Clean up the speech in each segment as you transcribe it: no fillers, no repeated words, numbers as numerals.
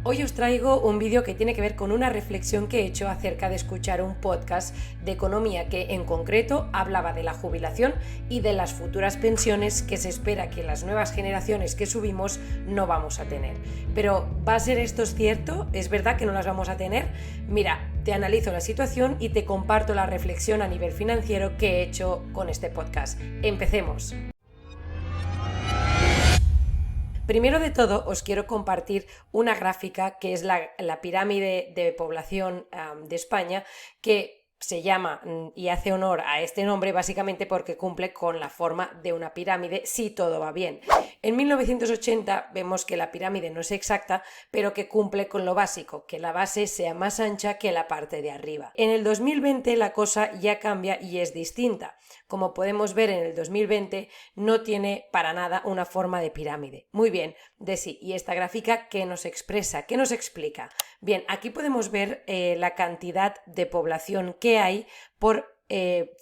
Hoy os traigo un vídeo que tiene que ver con una reflexión que he hecho acerca de escuchar un podcast de economía que en concreto hablaba de la jubilación y de las futuras pensiones que se espera que las nuevas generaciones que subimos no vamos a tener. Pero ¿va a ser esto cierto? ¿Es verdad que no las vamos a tener? Mira, te analizo la situación y te comparto la reflexión a nivel financiero que he hecho con este podcast. Empecemos. Primero de todo, os quiero compartir una gráfica que es la pirámide de población de España, que se llama y hace honor a este nombre básicamente porque cumple con la forma de una pirámide si todo va bien. En 1980 vemos que la pirámide no es exacta, pero que cumple con lo básico, que la base sea más ancha que la parte de arriba. En el 2020 la cosa ya cambia y es distinta. Como podemos ver, en el 2020 no tiene para nada una forma de pirámide. Muy bien, Desi, ¿y esta gráfica qué nos expresa? ¿Qué nos explica? Bien, aquí podemos ver la cantidad de población que hay por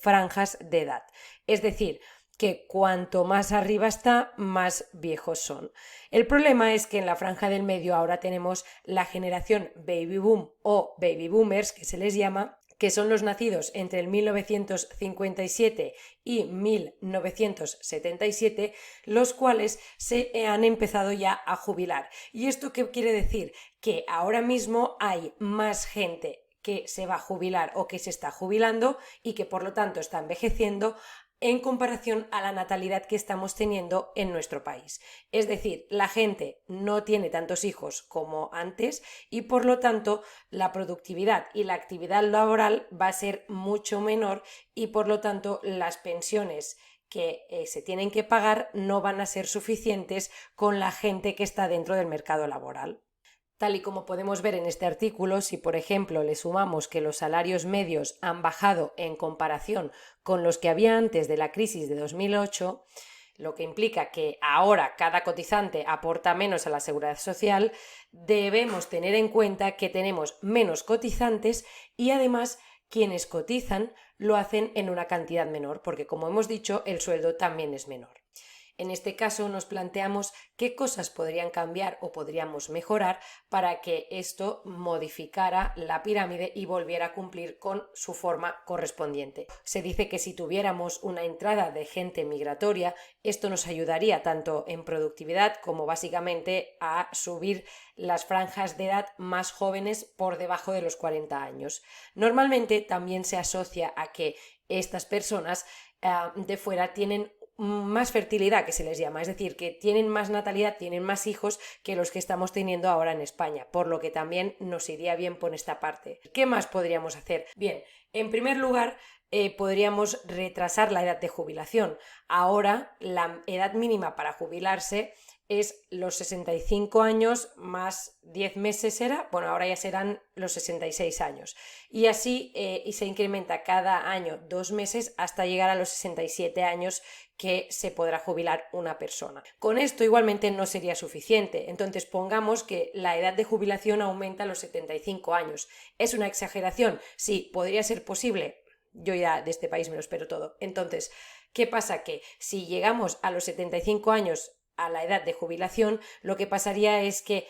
franjas de edad. Es decir, que cuanto más arriba está, más viejos son. El problema es que en la franja del medio ahora tenemos la generación baby boom o baby boomers, que se les llama, que son los nacidos entre el 1957 y 1977, los cuales se han empezado ya a jubilar. ¿Y esto qué quiere decir? Que ahora mismo hay más gente que se va a jubilar o que se está jubilando y que por lo tanto está envejeciendo en comparación a la natalidad que estamos teniendo en nuestro país. Es decir, la gente no tiene tantos hijos como antes y por lo tanto la productividad y la actividad laboral va a ser mucho menor y por lo tanto las pensiones que se tienen que pagar no van a ser suficientes con la gente que está dentro del mercado laboral. Tal y como podemos ver en este artículo, si por ejemplo le sumamos que los salarios medios han bajado en comparación con los que había antes de la crisis de 2008, lo que implica que ahora cada cotizante aporta menos a la seguridad social, debemos tener en cuenta que tenemos menos cotizantes y además quienes cotizan lo hacen en una cantidad menor, porque como hemos dicho, el sueldo también es menor. En este caso nos planteamos qué cosas podrían cambiar o podríamos mejorar para que esto modificara la pirámide y volviera a cumplir con su forma correspondiente. Se dice que si tuviéramos una entrada de gente migratoria, esto nos ayudaría tanto en productividad como básicamente a subir las franjas de edad más jóvenes por debajo de los 40 años. Normalmente también se asocia a que estas personas de fuera tienen más fertilidad, que se les llama, es decir, que tienen más natalidad, tienen más hijos que los que estamos teniendo ahora en España, por lo que también nos iría bien por esta parte. ¿Qué más podríamos hacer? Bien, en primer lugar, podríamos retrasar la edad de jubilación. Ahora la edad mínima para jubilarse es los 65 años más 10 meses bueno, ahora ya serán los 66 años. Y así y se incrementa cada año 2 meses hasta llegar a los 67 años que se podrá jubilar una persona. Con esto igualmente no sería suficiente, entonces pongamos que la edad de jubilación aumenta a los 75 años. ¿Es una exageración? Sí, podría ser posible. Yo ya de este país me lo espero todo. Entonces, ¿qué pasa? Que si llegamos a los 75 años a la edad de jubilación, lo que pasaría es que,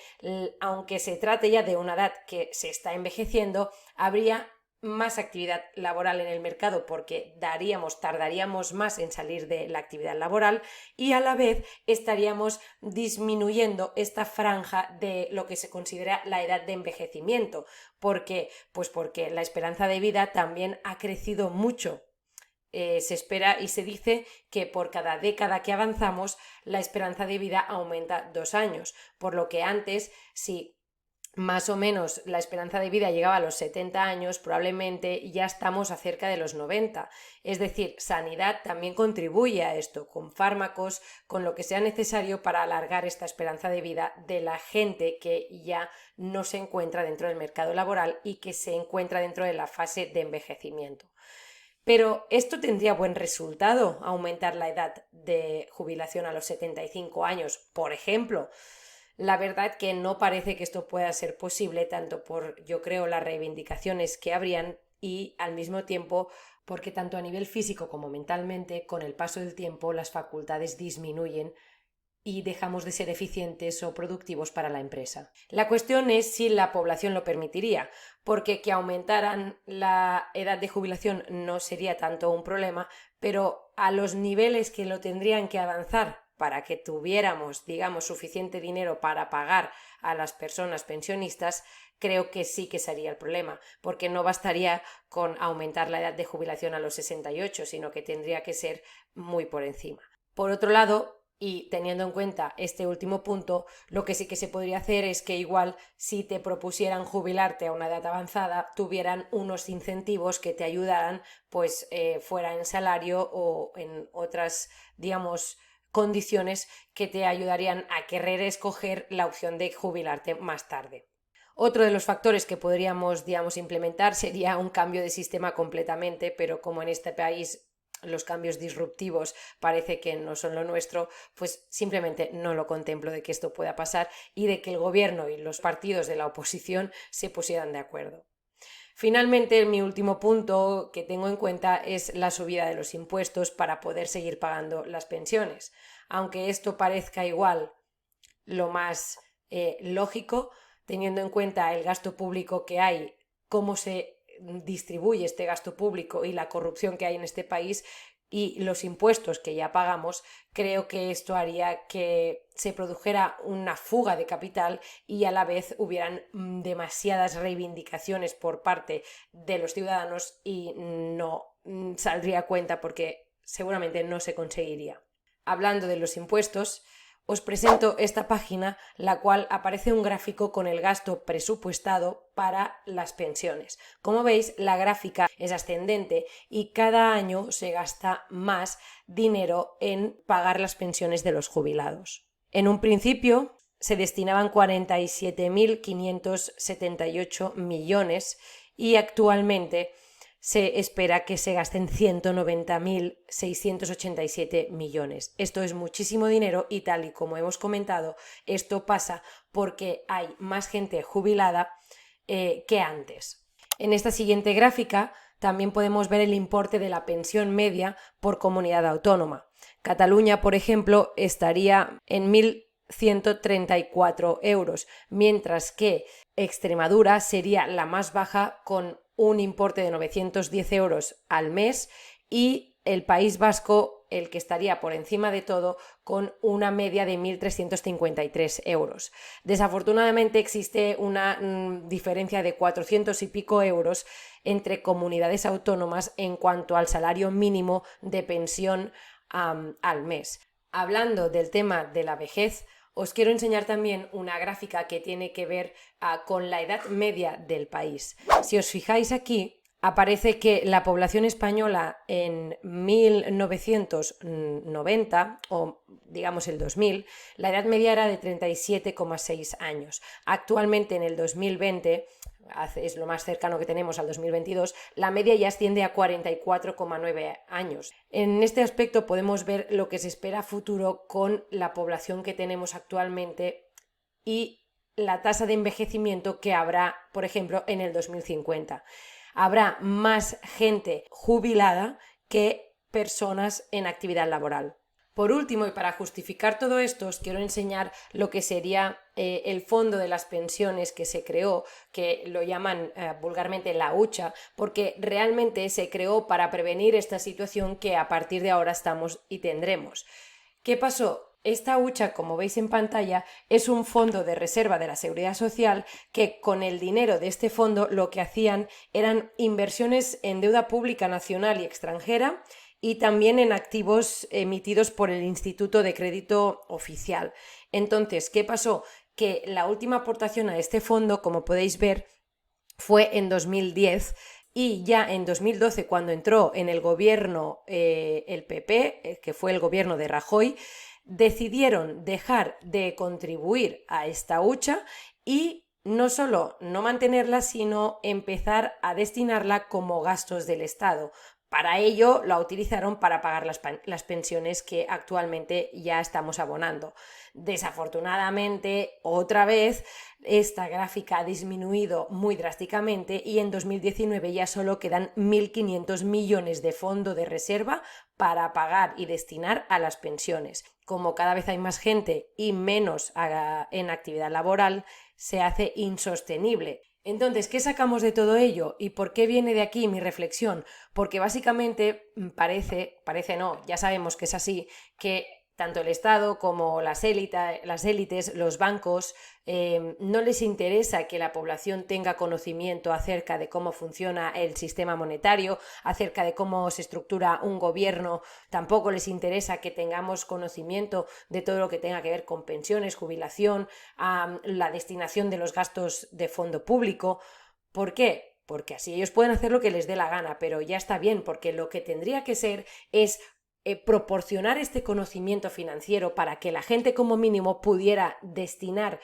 aunque se trate ya de una edad que se está envejeciendo, habría más actividad laboral en el mercado porque tardaríamos más en salir de la actividad laboral y a la vez estaríamos disminuyendo esta franja de lo que se considera la edad de envejecimiento. ¿Por qué? Pues porque la esperanza de vida también ha crecido mucho. Se espera y se dice que por cada década que avanzamos la esperanza de vida aumenta 2 años, por lo que antes, si más o menos la esperanza de vida llegaba a los 70 años, probablemente ya estamos a cerca de los 90. Es decir, sanidad también contribuye a esto, con fármacos, con lo que sea necesario para alargar esta esperanza de vida de la gente que ya no se encuentra dentro del mercado laboral y que se encuentra dentro de la fase de envejecimiento. Pero esto tendría buen resultado, aumentar la edad de jubilación a los 75 años, por ejemplo. La verdad que no parece que esto pueda ser posible, tanto por, yo creo, las reivindicaciones que habrían y al mismo tiempo porque tanto a nivel físico como mentalmente, con el paso del tiempo, las facultades disminuyen y dejamos de ser eficientes o productivos para la empresa. La cuestión es si la población lo permitiría, porque que aumentaran la edad de jubilación no sería tanto un problema, pero a los niveles que lo tendrían que avanzar para que tuviéramos, digamos, suficiente dinero para pagar a las personas pensionistas, creo que sí que sería el problema, porque no bastaría con aumentar la edad de jubilación a los 68, sino que tendría que ser muy por encima. Por otro lado, y teniendo en cuenta este último punto, lo que sí que se podría hacer es que igual si te propusieran jubilarte a una edad avanzada, tuvieran unos incentivos que te ayudaran, pues fuera en salario o en otras, digamos, condiciones que te ayudarían a querer escoger la opción de jubilarte más tarde. Otro de los factores que podríamos, digamos, implementar sería un cambio de sistema completamente, pero como en este país los cambios disruptivos parece que no son lo nuestro, pues simplemente no lo contemplo de que esto pueda pasar y de que el gobierno y los partidos de la oposición se pusieran de acuerdo. Finalmente, mi último punto que tengo en cuenta es la subida de los impuestos para poder seguir pagando las pensiones. Aunque esto parezca igual lo más lógico, teniendo en cuenta el gasto público que hay, cómo se distribuye este gasto público y la corrupción que hay en este país y los impuestos que ya pagamos, creo que esto haría que se produjera una fuga de capital y a la vez hubieran demasiadas reivindicaciones por parte de los ciudadanos y no saldría a cuenta porque seguramente no se conseguiría. Hablando de los impuestos, os presento esta página, la cual aparece un gráfico con el gasto presupuestado para las pensiones. Como veis, la gráfica es ascendente y cada año se gasta más dinero en pagar las pensiones de los jubilados. En un principio se destinaban 47.578 millones y actualmente se espera que se gasten 190.687 millones. Esto es muchísimo dinero y tal y como hemos comentado, esto pasa porque hay más gente jubilada que antes. En esta siguiente gráfica también podemos ver el importe de la pensión media por comunidad autónoma. Cataluña, por ejemplo, estaría en 1.134 euros, mientras que Extremadura sería la más baja con un importe de 910 euros al mes y el País Vasco el que estaría por encima de todo con una media de 1.353 euros. Desafortunadamente existe una diferencia de 400 y pico euros entre comunidades autónomas en cuanto al salario mínimo de pensión al mes. Hablando del tema de la vejez, os quiero enseñar también una gráfica que tiene que ver con la edad media del país. Si os fijáis aquí, aparece que la población española en 1990, o digamos el 2000, la edad media era de 37,6 años. Actualmente en el 2020, es lo más cercano que tenemos al 2022, la media ya asciende a 44,9 años. En este aspecto podemos ver lo que se espera a futuro con la población que tenemos actualmente y la tasa de envejecimiento que habrá, por ejemplo, en el 2050. Habrá más gente jubilada que personas en actividad laboral. Por último, y para justificar todo esto, os quiero enseñar lo que sería el fondo de las pensiones que se creó, que lo llaman vulgarmente la hucha, porque realmente se creó para prevenir esta situación que a partir de ahora estamos y tendremos. ¿Qué pasó? Esta hucha, como veis en pantalla, es un fondo de reserva de la Seguridad Social que con el dinero de este fondo lo que hacían eran inversiones en deuda pública nacional y extranjera y también en activos emitidos por el Instituto de Crédito Oficial. Entonces, ¿qué pasó? Que la última aportación a este fondo, como podéis ver, fue en 2010 y ya en 2012, cuando entró en el gobierno el PP, que fue el gobierno de Rajoy, decidieron dejar de contribuir a esta hucha y no solo no mantenerla, sino empezar a destinarla como gastos del Estado. Para ello la utilizaron para pagar las pensiones que actualmente ya estamos abonando. Desafortunadamente, otra vez, esta gráfica ha disminuido muy drásticamente y en 2019 ya solo quedan 1.500 millones de fondo de reserva para pagar y destinar a las pensiones. Como cada vez hay más gente y menos en actividad laboral, se hace insostenible. Entonces, ¿qué sacamos de todo ello? ¿Y por qué viene de aquí mi reflexión? Porque básicamente parece no, ya sabemos que es así, que tanto el Estado como las élites, los bancos, no les interesa que la población tenga conocimiento acerca de cómo funciona el sistema monetario, acerca de cómo se estructura un gobierno, tampoco les interesa que tengamos conocimiento de todo lo que tenga que ver con pensiones, jubilación, la destinación de los gastos de fondo público. ¿Por qué? Porque así ellos pueden hacer lo que les dé la gana, pero ya está bien, porque lo que tendría que ser es proporcionar este conocimiento financiero para que la gente como mínimo pudiera destinar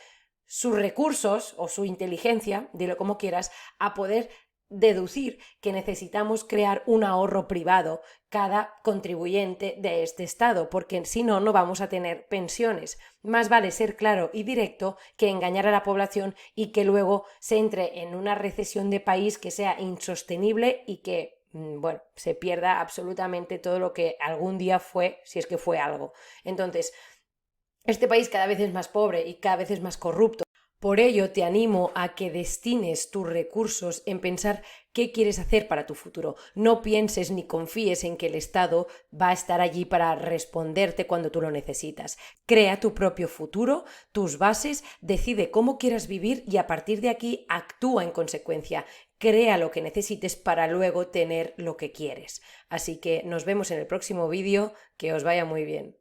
sus recursos o su inteligencia, dilo como quieras, a poder deducir que necesitamos crear un ahorro privado cada contribuyente de este estado, porque si no, no vamos a tener pensiones. Más vale ser claro y directo que engañar a la población y que luego se entre en una recesión de país que sea insostenible y que bueno, se pierda absolutamente todo lo que algún día fue, si es que fue algo. Entonces, este país cada vez es más pobre y cada vez es más corrupto. Por ello, te animo a que destines tus recursos en pensar qué quieres hacer para tu futuro. No pienses ni confíes en que el Estado va a estar allí para responderte cuando tú lo necesitas. Crea tu propio futuro, tus bases, decide cómo quieras vivir y a partir de aquí actúa en consecuencia. Crea lo que necesites para luego tener lo que quieres. Así que nos vemos en el próximo vídeo. Que os vaya muy bien.